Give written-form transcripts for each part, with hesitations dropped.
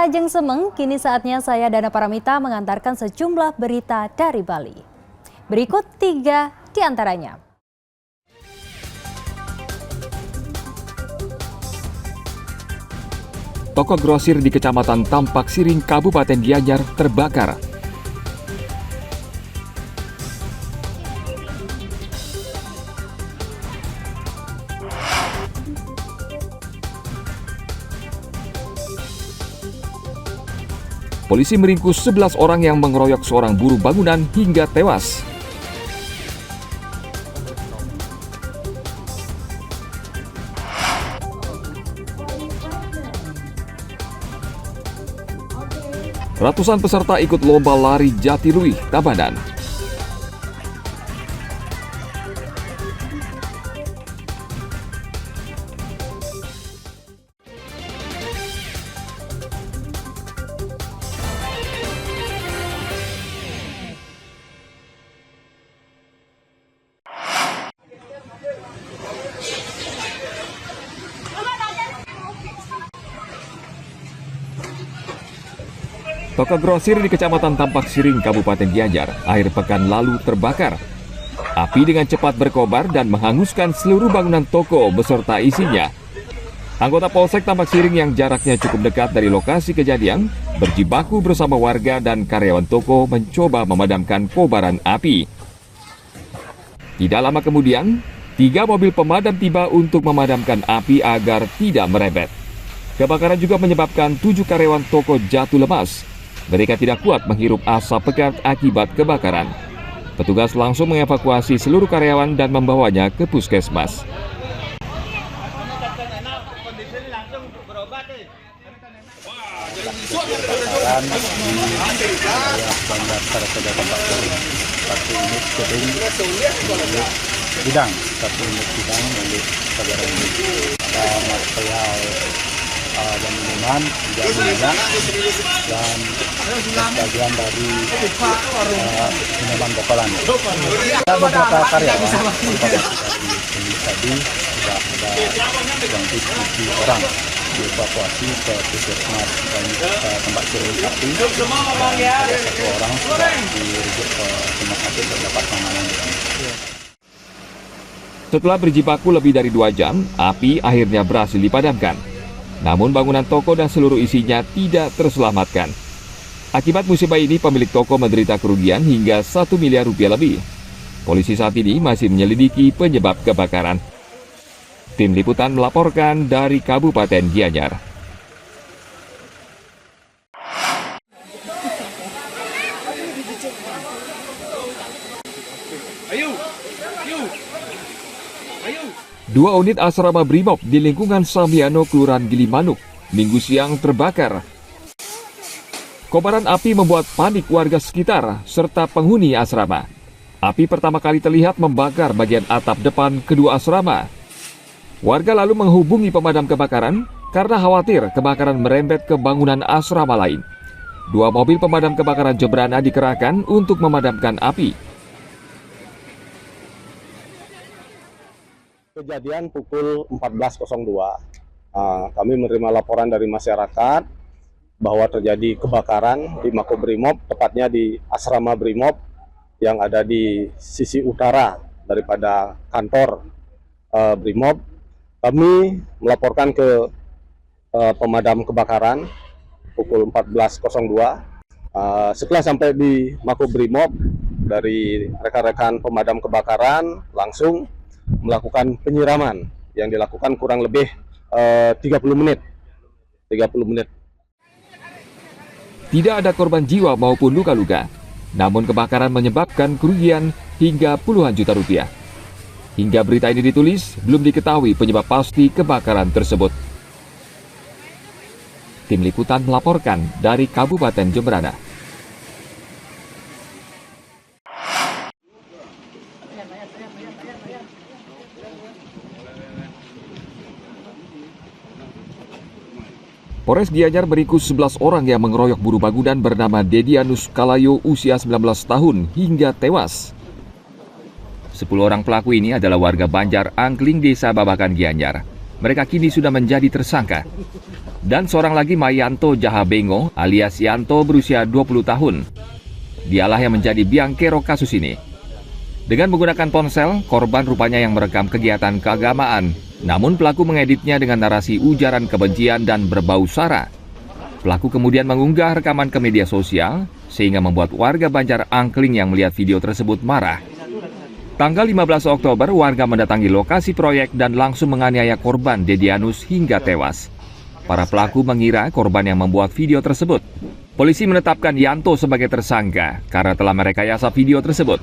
Pemirsa Ajeng Semeng, kini saatnya saya Dana Paramita mengantarkan sejumlah berita dari Bali. Berikut 3 di antaranya. Toko grosir di Kecamatan Tampak Siring, Kabupaten Gianyar terbakar. Polisi meringkus 11 orang yang mengeroyok seorang buruh bangunan hingga tewas. Ratusan peserta ikut lomba lari Jatiluwih, Tabanan. Toko grosir di Kecamatan Tampak Siring, Kabupaten Gianyar, akhir pekan lalu terbakar. Api dengan cepat berkobar dan menghanguskan seluruh bangunan toko beserta isinya. Anggota Polsek Tampak Siring yang jaraknya cukup dekat dari lokasi kejadian berjibaku bersama warga dan karyawan toko mencoba memadamkan kobaran api. Tidak lama kemudian, 3 mobil pemadam tiba untuk memadamkan api agar tidak merebet. Kebakaran juga menyebabkan 7 karyawan toko jatuh lemas. Mereka tidak kuat menghirup asap pekat akibat kebakaran. Petugas langsung mengevakuasi seluruh karyawan dan membawanya ke puskesmas. Bidang, satu unit bidang milik saudara ini. Ada material dan minuman, juga minyak, dan bagian dari minuman bokolan. Ada beberapa karyawan tadi sudah ada kurang lebih 7 orang dievakuasi ke puskesmas Tampak Siring 1 dan ada 1 orang sudah dirujuk ke rumah sakit mendapat penanganan. Setelah berjibaku lebih dari 2 jam, api akhirnya berhasil dipadamkan. Namun bangunan toko dan seluruh isinya tidak terselamatkan. Akibat musibah ini, pemilik toko menderita kerugian hingga 1 miliar rupiah lebih. Polisi saat ini masih menyelidiki penyebab kebakaran. Tim Liputan melaporkan dari Kabupaten Gianyar. Dua unit asrama Brimob di lingkungan Samiano, Kelurahan Gilimanuk, Minggu siang terbakar. Kobaran api membuat panik warga sekitar serta penghuni asrama. Api pertama kali terlihat membakar bagian atap depan kedua asrama. Warga lalu menghubungi pemadam kebakaran karena khawatir kebakaran merembet ke bangunan asrama lain. 2 mobil pemadam kebakaran Jembrana dikerahkan untuk memadamkan api. Kejadian pukul 14.02, kami menerima laporan dari masyarakat bahwa terjadi kebakaran di Makobrimob, tepatnya di asrama Brimob yang ada di sisi utara daripada kantor Brimob. Kami melaporkan ke pemadam kebakaran pukul 14.02. Setelah sampai di Makobrimob, dari rekan-rekan pemadam kebakaran langsung melakukan penyiraman yang dilakukan kurang lebih 30 menit. Tidak ada korban jiwa maupun luka-luka. Namun kebakaran menyebabkan kerugian hingga puluhan juta rupiah. Hingga berita ini ditulis, belum diketahui penyebab pasti kebakaran tersebut. Tim Liputan melaporkan dari Kabupaten Jembrana. Polres Gianyar meringkus 11 orang yang mengeroyok buruh bangunan bernama Dedianus Kalayo usia 19 tahun hingga tewas. 10 orang pelaku ini adalah warga Banjar Angkling, Desa Babakan, Gianyar. mereka kini sudah menjadi tersangka. Dan seorang lagi Mayanto Jahabengo alias Yanto berusia 20 tahun. Dialah yang menjadi biang kerok kasus ini. Dengan menggunakan ponsel, korban rupanya yang merekam kegiatan keagamaan. Namun pelaku mengeditnya dengan narasi ujaran kebencian dan berbau sara. Pelaku kemudian mengunggah rekaman ke media sosial, sehingga membuat warga Banjar Angkling yang melihat video tersebut marah. Tanggal 15 Oktober, warga mendatangi lokasi proyek dan langsung menganiaya korban Dedianus hingga tewas. Para pelaku mengira korban yang membuat video tersebut. Polisi menetapkan Yanto sebagai tersangka karena telah merekayasa video tersebut.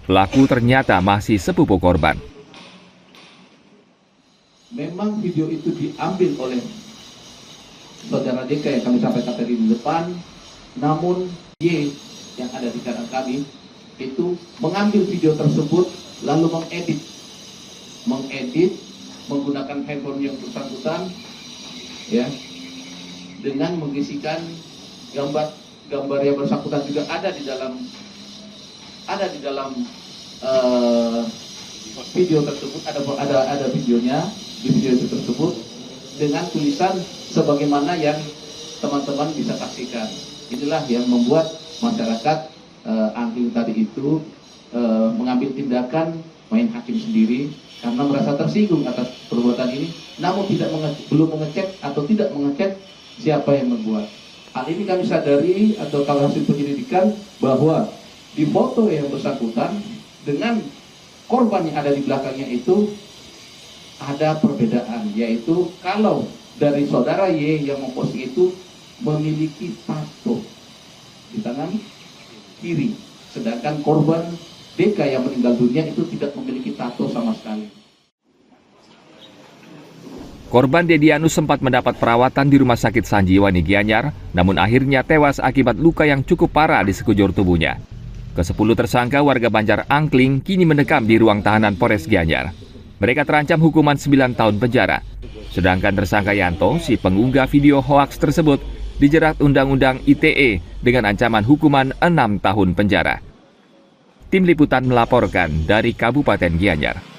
Pelaku ternyata masih sepupu korban. Memang video itu diambil oleh saudara DK yang kami sampaikan tadi di depan, namun Y yang ada di kanan kami itu mengambil video tersebut lalu mengedit menggunakan handphone yang bersangkutan, ya, dengan mengisikan gambar yang bersangkutan juga ada di dalam video tersebut, ada videonya di video itu tersebut dengan tulisan sebagaimana yang teman-teman bisa saksikan. Inilah yang membuat masyarakat Angkling tadi itu mengambil tindakan main hakim sendiri karena merasa tersinggung atas perbuatan ini, namun belum mengecek atau tidak mengecek siapa yang membuat. Hal ini kami sadari atau kalau hasil penyelidikan bahwa di foto yang bersangkutan dengan korban yang ada di belakangnya itu ada perbedaan, yaitu kalau dari saudara Y yang memposting itu memiliki tato di tangan kiri, sedangkan korban DK yang meninggal dunia itu tidak memiliki tato sama sekali. Korban Dedianus sempat mendapat perawatan di Rumah Sakit Sanjiwani Gianyar, namun akhirnya tewas akibat luka yang cukup parah di sekujur tubuhnya. Ke-10 tersangka warga Banjar Angkling kini mendekam di ruang tahanan Polres Gianyar. Mereka terancam hukuman 9 tahun penjara. Sedangkan tersangka Yanto, si pengunggah video hoaks tersebut, dijerat Undang-Undang ITE dengan ancaman hukuman 6 tahun penjara. Tim Liputan melaporkan dari Kabupaten Gianyar.